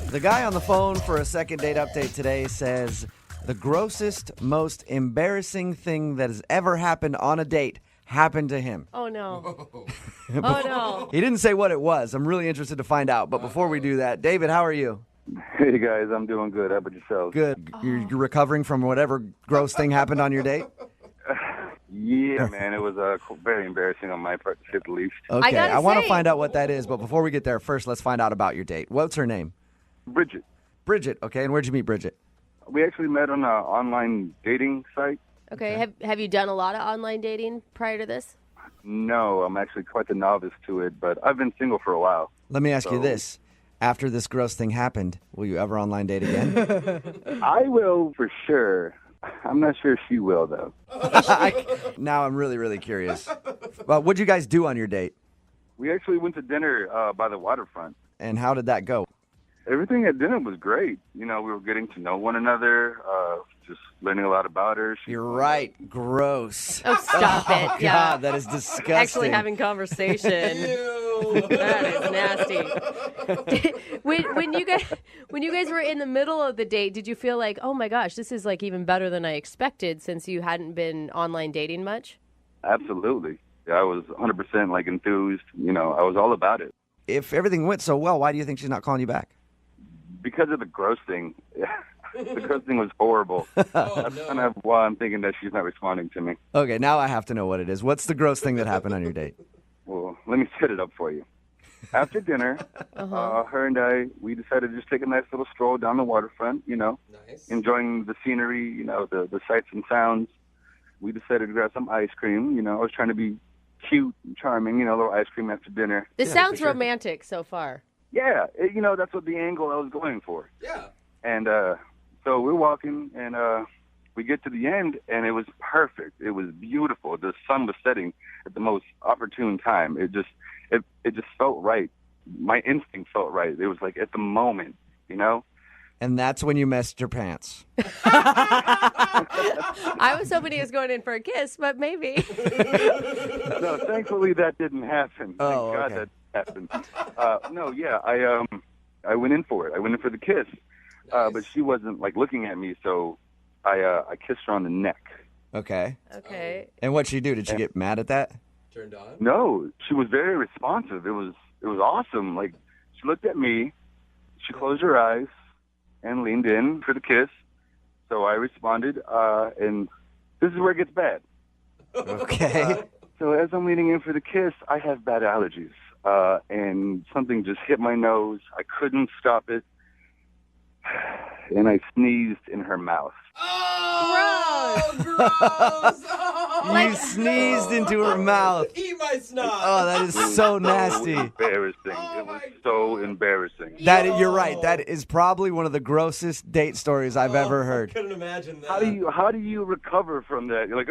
The guy on the phone for a second date update today says the grossest, most embarrassing thing that has ever happened on a date happened to him. Oh, no. Oh, no. He didn't say what it was. I'm really interested to find out. But before we do that, David, how are you? Hey guys, I'm doing good. How about yourselves? Good. You're recovering from whatever gross thing happened on your date? Yeah, man, it was very embarrassing on my part, to say the least. Okay, gotta I want to say- find out what that is. But before we get there, first, let's find out about your date. What's her name? Bridget, Bridget. Okay, and where'd you meet Bridget? we actually met on an online dating site. Okay. Have you done a lot of online dating prior to this? No, I'm actually quite the novice to it, but I've been single for a while. Let me ask you So- this. After this gross thing happened, will you ever online date again? I will for sure. I'm not sure she will, though. Now I'm really, really curious. Well, what'd you guys do on your date? We actually went to dinner by the waterfront. And how did that go? Everything at dinner was great. You know, we were getting to know one another, just learning a a lot her. You're right. Gross. Oh, stop it. God, Yeah. that is disgusting. Actually having conversation. That is nasty. when you guys were in the middle of the date, did you feel like, oh my gosh, this is like even better than I expected since you hadn't been online dating much? Absolutely. Yeah, I was 100% like enthused. You know, I was all about it. If everything went so well, why do you think she's not calling you back? Because of the gross thing. The gross thing was horrible. That's kind of why I'm thinking that she's not responding to me. Okay, now I have to know what it is. What's the gross thing that happened on your date? Well, let me set it up for you. After dinner, her and I, we decided to just take a nice little stroll down the waterfront, you know, enjoying the scenery, you know, the sights and sounds. We decided to grab some ice cream. You know, I was trying to be cute and charming, you know, a little ice cream after dinner. This sounds romantic so far. Yeah, you know, that's what the angle I was going for. Yeah. And so we're walking, and we get to the end, and it was perfect. It was beautiful. The sun was setting at the most opportune time. It just felt right. My instinct felt right. It was like at the moment, you know? And that's when you messed your pants. I was hoping he was going in for a kiss, but maybe. No, thankfully that didn't happen. Oh, Thank God okay. that happened. No, yeah, I went in for it. I went in for the kiss. But she wasn't like looking at me, so I kissed her on the neck. Okay. Okay. And what'd she do? Did she get mad at that? Turned on. No, she was very responsive. It was awesome. Like, she looked at me, she closed her eyes, and leaned in for the kiss. So I responded, and this is where it gets bad. Okay. So as I'm leaning in for the kiss, I have bad allergies, and something just hit my nose. I couldn't stop it, and I sneezed in her mouth. Oh, gross! Oh, You sneezed into her mouth. Eat my snot. Oh, that is so nasty. Embarrassing. Oh, It was my so embarrassing. You're right. That is probably one of the grossest date stories I've ever heard. Couldn't imagine that. How do you recover from that? You're like,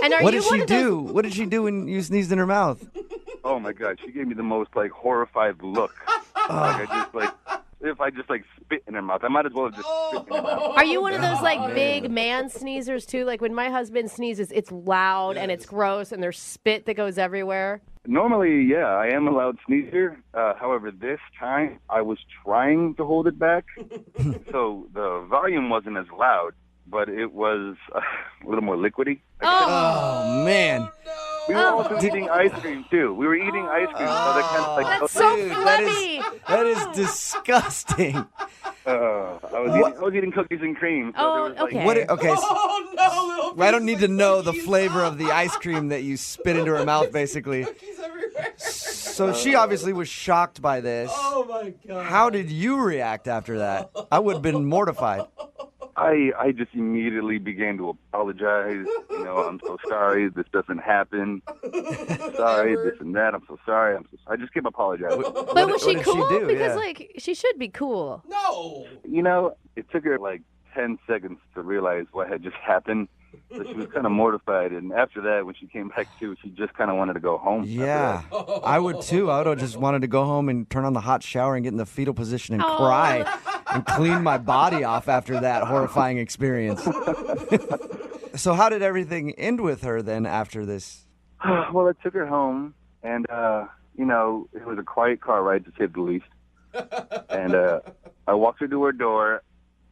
And are What you did one she of those- do? What did she do when you sneezed in her mouth? oh my God, she gave me the most like horrified look. If I just like spit in her mouth, I might as well have just spit in her mouth. Are you one of those like big man sneezers too? Like when my husband sneezes, it's loud and it's gross and there's spit that goes everywhere. Normally, yeah, I am a loud sneezer. However, this time I was trying to hold it back, so the volume wasn't as loud, but it was a little more liquidy. Oh, man. We were also eating ice cream too. We were eating ice cream, so that kind of like That's so Dude, flabby. that is disgusting. I was eating cookies and cream. So Oh, there was, like, okay. What? Okay. Oh no, little I don't need to know the cookies. flavor of the ice cream that you spit into her mouth, basically. Cookies everywhere. So she obviously was shocked by this. Oh my god. How did you react after that? I would have been mortified. I just immediately began to apologize. You know, I'm so sorry. This doesn't happen. Sorry, this and that. I'm so sorry. I just kept apologizing. But was what she did she cool? do? Because Yeah. like she should be cool. No. You know, it took her like 10 seconds to realize what had just happened. So she was kind of mortified. And after that, when she came back to, she just kind of wanted to go home. Yeah, I would too. I would have just wanted to go home and turn on the hot shower and get in the fetal position and cry and clean my body off after that horrifying experience. So how did everything end with her then after this? Well, I took her home, and, you know, it was a quiet car ride, to say the least. And I walked her to her door.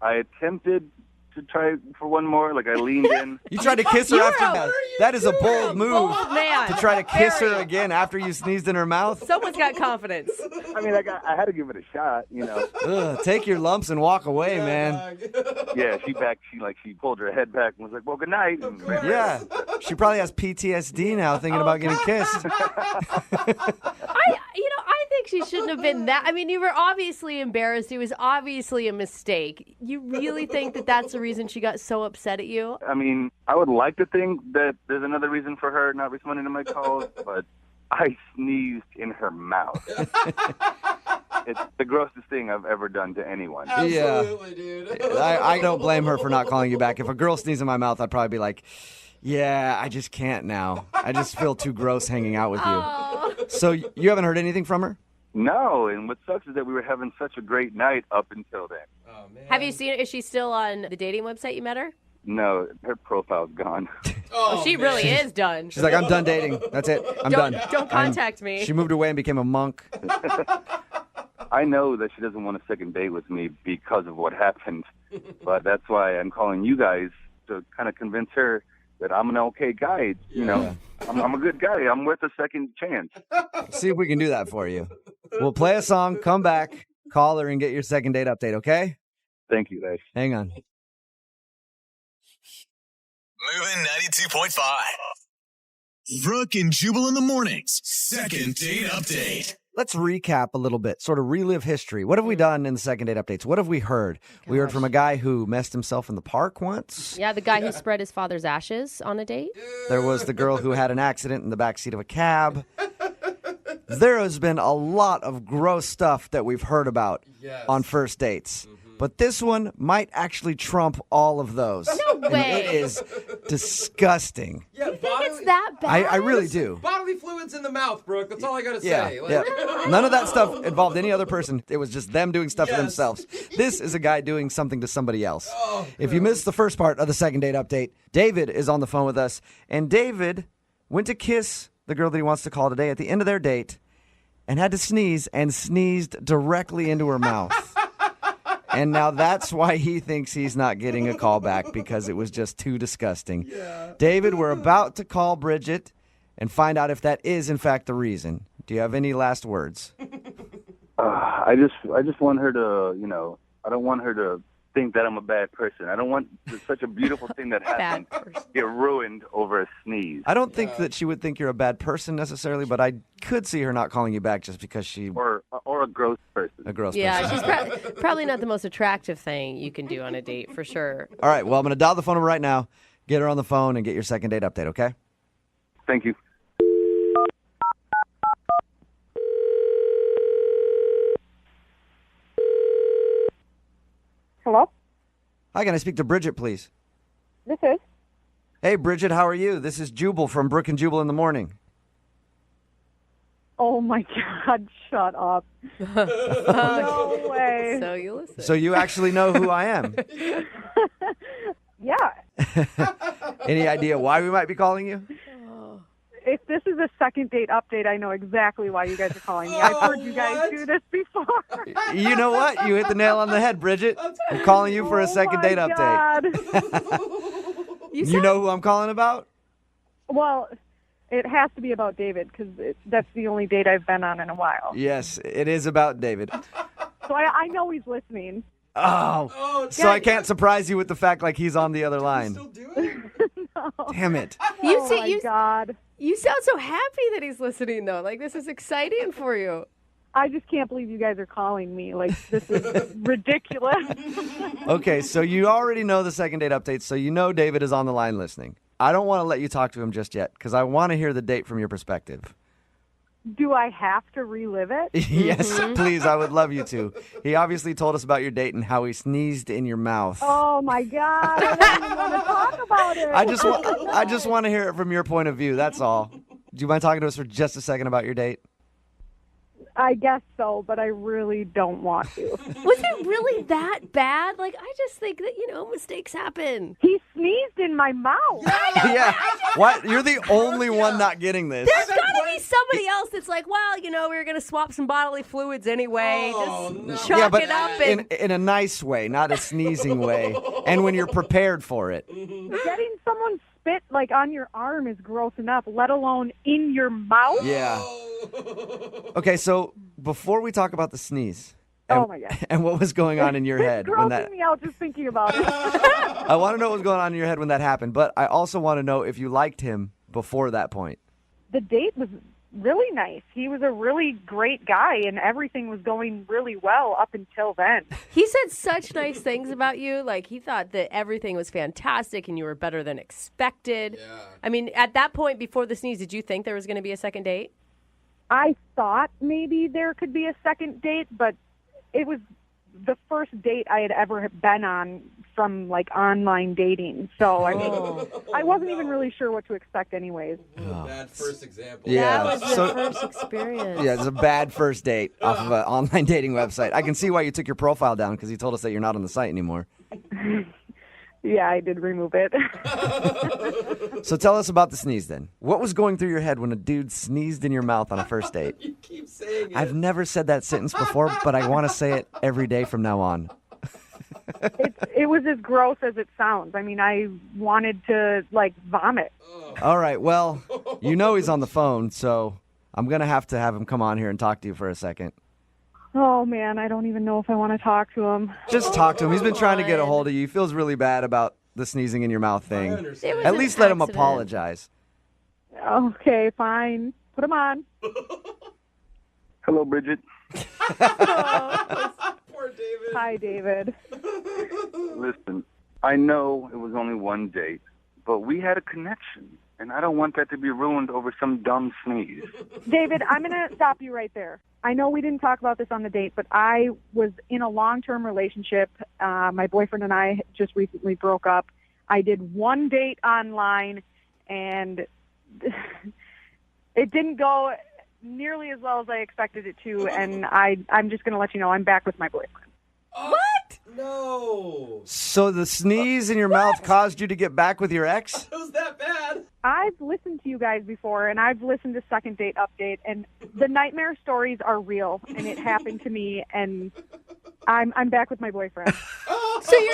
I attempted to try for one more. Like, I leaned in. You tried to kiss her after that. That is a bold move. Bold man. To try to kiss her Very. again after you sneezed in her mouth. Someone's got confidence. I mean, I had to give it a shot, you know. Ugh, take your lumps and walk away, man. Yeah, she pulled her head back and was like, well, good night. And Yeah. She probably has PTSD now thinking about getting kissed. I think she shouldn't have been that. I mean, you were obviously embarrassed. It was obviously a mistake. You really think that that's the reason she got so upset at you? I mean, I would like to think that there's another reason for her not responding to my calls, but I sneezed in her mouth. It's the grossest thing I've ever done to anyone. Absolutely, dude. I don't blame her for not calling you back. If a girl sneezed in my mouth, I'd probably be like, yeah, I just can't now. I just feel too gross hanging out with you. Oh. So you haven't heard anything from her? No, and what sucks is that we were having such a great night up until then. Oh, man. Have you seen her? Is she still on the dating website you met her? No, her profile's gone. Oh, she man. really is done. She's like, I'm done dating. That's it. I'm done. Don't contact me. She moved away and became a monk. I know that she doesn't want a second date with me because of what happened, but that's why I'm calling you guys to kind of convince her that I'm an okay guy. You know, I'm a good guy. I'm worth a second chance. See if we can do that for you. We'll play a song, come back, call her, and get your second date update, okay? Thank you, guys. Hang on. Moving 92.5. Brooke and Jubal in the mornings. Second date update. Let's recap a little bit, sort of relive history. What have we done in the second date updates? What have we heard? We heard from a guy who messed himself in the park once. Yeah, the guy who spread his father's ashes on a date. There was the girl who had an accident in the backseat of a cab. There has been a lot of gross stuff that we've heard about on first dates. But this one might actually trump all of those. No And way. it is disgusting. Yeah, It's that bad. I really do. Bodily fluids in the mouth, Brooke. That's all I gotta Yeah, say. yeah. None of that stuff involved any other person. It was just them doing stuff to Yes. themselves. This is a guy doing something to somebody else. Oh, If you missed the first part of the second date update, David is on the phone with us. And David went to kiss the girl that he wants to call today at the end of their date and had to sneeze and sneezed directly into her mouth. And now that's why he thinks he's not getting a call back, because it was just too disgusting. David, we're about to call Bridget and find out if that is, in fact, the reason. Do you have any last words? I just want her to, you know, I don't want her to think that I'm a bad person. I don't want such a beautiful thing that happened Bad person. get ruined over a sneeze. I don't think that she would think you're a bad person necessarily, but I could see her not calling you back just because she Or a gross person. a gross Yeah, person. she's probably not the most attractive thing you can do on a date, for sure. All right, well, I'm going to dial the phone number right now, get her on the phone, and get your second date update, okay? Thank you. Hello? Hi, can I speak to Bridget, please? This is? Hey, Bridget, how are you? This is Jubal from Brooke and Jubal in the Morning. Oh my God, shut up. No way. So you listen. So you actually know who I am. Yeah. Any idea why we might be calling you? If this is a second date update, I know exactly why you guys are calling me. I've heard you guys what? do this before. You know what? You hit the nail on the head, Bridget. I'm calling you for a second date update. God. You know who I'm calling about? Well, it has to be about David because that's the only date I've been on in a while. Yes, it is about David. So I know he's listening. Oh, Oh, so I can't surprise you with the fact like he's on the other line. still do it? Damn it. You Oh see, my God. you sound so happy that he's listening, though. Like, this is exciting for you. I just can't believe you guys are calling me. Like, this is ridiculous. Okay, so you already know the second date update, so you know David is on the line listening. I don't want to let you talk to him just yet because I want to hear the date from your perspective. Do I have to relive it? Yes, please, I would love you to. He obviously told us about your date and how he sneezed in your mouth. Oh my God! I don't even want to talk about it. I just want to hear it from your point of view. That's all. Do you mind talking to us for just a second about your date? I guess so, but I really don't want to. Was it really that bad? Like, I just think that, mistakes happen. He sneezed in my mouth. Yeah. What? You're the only one not getting this. There's got to be be somebody else that's like, well, we were going to swap some bodily fluids anyway. Just chalk but it up. And... in a nice way, not a sneezing way. And when you're prepared for it. Getting someone spit like on your arm is gross enough, let alone in your mouth. Yeah. Okay, so before we talk about the sneeze. Oh my God. And what was going on in your head It's when grossing that me out just thinking about it. I want to know what was going on in your head when that happened, but I also want to know if you liked him before that point. The date was really nice. He was a really great guy, and everything was going really well up until then. He said such nice things about you. Like, he thought that everything was fantastic and you were better than expected. Yeah. I mean, at that point before the sneeze, did you think there was going to be a second date? I thought maybe there could be a second date, but it was the first date I had ever been on from like online dating. So I wasn't even really sure what to expect anyways. Bad first example. Yeah. That was so- the first experience. Yeah, it's a bad first date off of an online dating website. I can see why you took your profile down because you told us that you're not on the site anymore. Yeah, I did remove it. So tell us about the sneeze then. What was going through your head when a dude sneezed in your mouth on a first date? You keep saying it. I've never said that sentence before, but I want to say it every day from now on. It was as gross as it sounds. I mean, I wanted to like vomit. All right, well, he's on the phone, so I'm going to have him come on here and talk to you for a second. Oh man, I don't even know if I want to talk to him. Just talk to him. He's been trying to get a hold of you. He feels really bad about the sneezing in your mouth I thing. understand. It was At an least let him accident. apologize. Okay, fine. Put him on. Hello, Bridget. Poor David. Hi, David. Listen, I know it was only one date, but we had a connection, and I don't want that to be ruined over some dumb sneeze. David, I'm going to stop you right there. I know we didn't talk about this on the date, but I was in a long-term relationship. My boyfriend and I just recently broke up. I did one date online, and it didn't go nearly as well as I expected it to, and I'm just going to let you know I'm back with my boyfriend. What? No. So the sneeze in your mouth caused you to get back with your ex? It was that bad. I've listened to you guys before, and I've listened to Second Date Update, and the nightmare stories are real, and it happened to me, and I'm back with my boyfriend.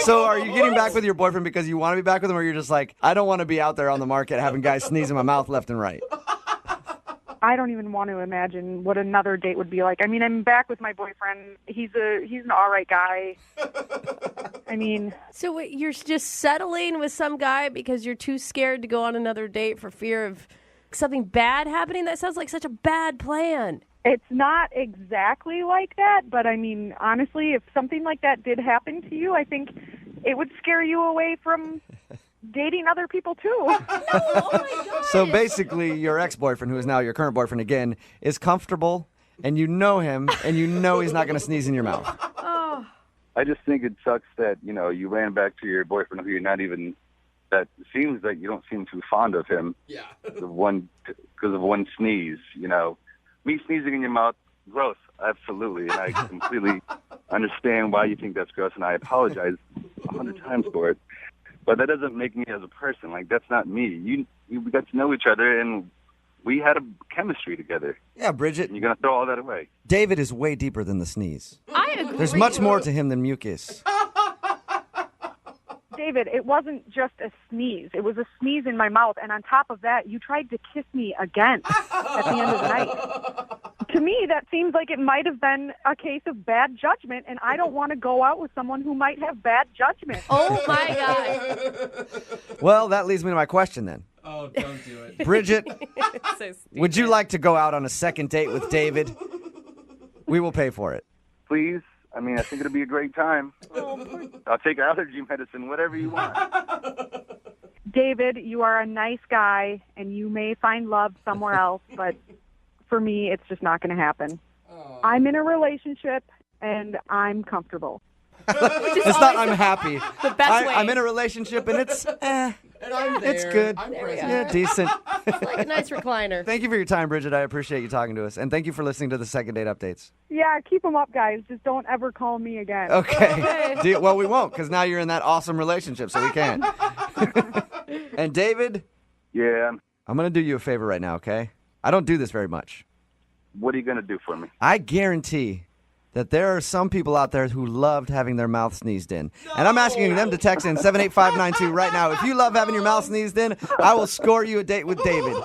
So are you getting back with your boyfriend because you want to be back with him, or you're just like, I don't want to be out there on the market having guys sneeze in my mouth left and right? I don't even want to imagine what another date would be like. I mean, I'm back with my boyfriend. He's an all right guy. I mean, So wait, you're just settling with some guy because you're too scared to go on another date for fear of something bad happening? That sounds like such a bad plan. it's not exactly like that, but I mean, honestly, if something like that did happen to you, I think it would scare you away from dating other people too. Oh my God. So basically, your ex-boyfriend, who is now your current boyfriend again, is comfortable, and you know him, and you know he's not going to sneeze in your mouth. Oh. I just think it sucks that, you ran back to your boyfriend who you're not even, that seems like you don't seem too fond of him. Yeah. Because of one sneeze, Me sneezing in your mouth, gross, absolutely. And I completely understand why you think that's gross, and I apologize 100 times for it. But that doesn't make me as a person. Like, that's not me. We got to know each other, and we had a chemistry together. Yeah, Bridget, And you're going to throw all that away. David is way deeper than the sneeze. I agree. There's much more to him than mucus. David, it wasn't just a sneeze. It was a sneeze in my mouth, and on top of that, you tried to kiss me again at the end of the night. To me, that seems like it might have been a case of bad judgment, and I don't want to go out with someone who might have bad judgment. Oh my God. Well, that leads me to my question then. Oh, don't do it. Bridget, So stupid. would you like to go out on a second date with David? We will pay for it. Please. I mean, I think it'll be a great time. I'll take allergy medicine, whatever you want. David, you are a nice guy, and you may find love somewhere else, but for me, it's just not going to happen. I'm in a relationship, and I'm comfortable. It's not I'm happy. the best way. I'm in a relationship, and it's, And I'm there. It's good. I'm There we present. go. yeah, decent. It's like a nice recliner. Thank you for your time, Bridget. I appreciate you talking to us. And thank you for listening to the Second Date Updates. Yeah, keep them up, guys. Just don't ever call me again. Okay. Well, we won't, because now you're in that awesome relationship, so we can. And David, Yeah. I'm going to do you a favor right now, okay? I don't do this very much. What are you going to do for me? I guarantee that there are some people out there who loved having their mouth sneezed in. And I'm asking them to text in 78592 right now. If you love having your mouth sneezed in, I will score you a date with David.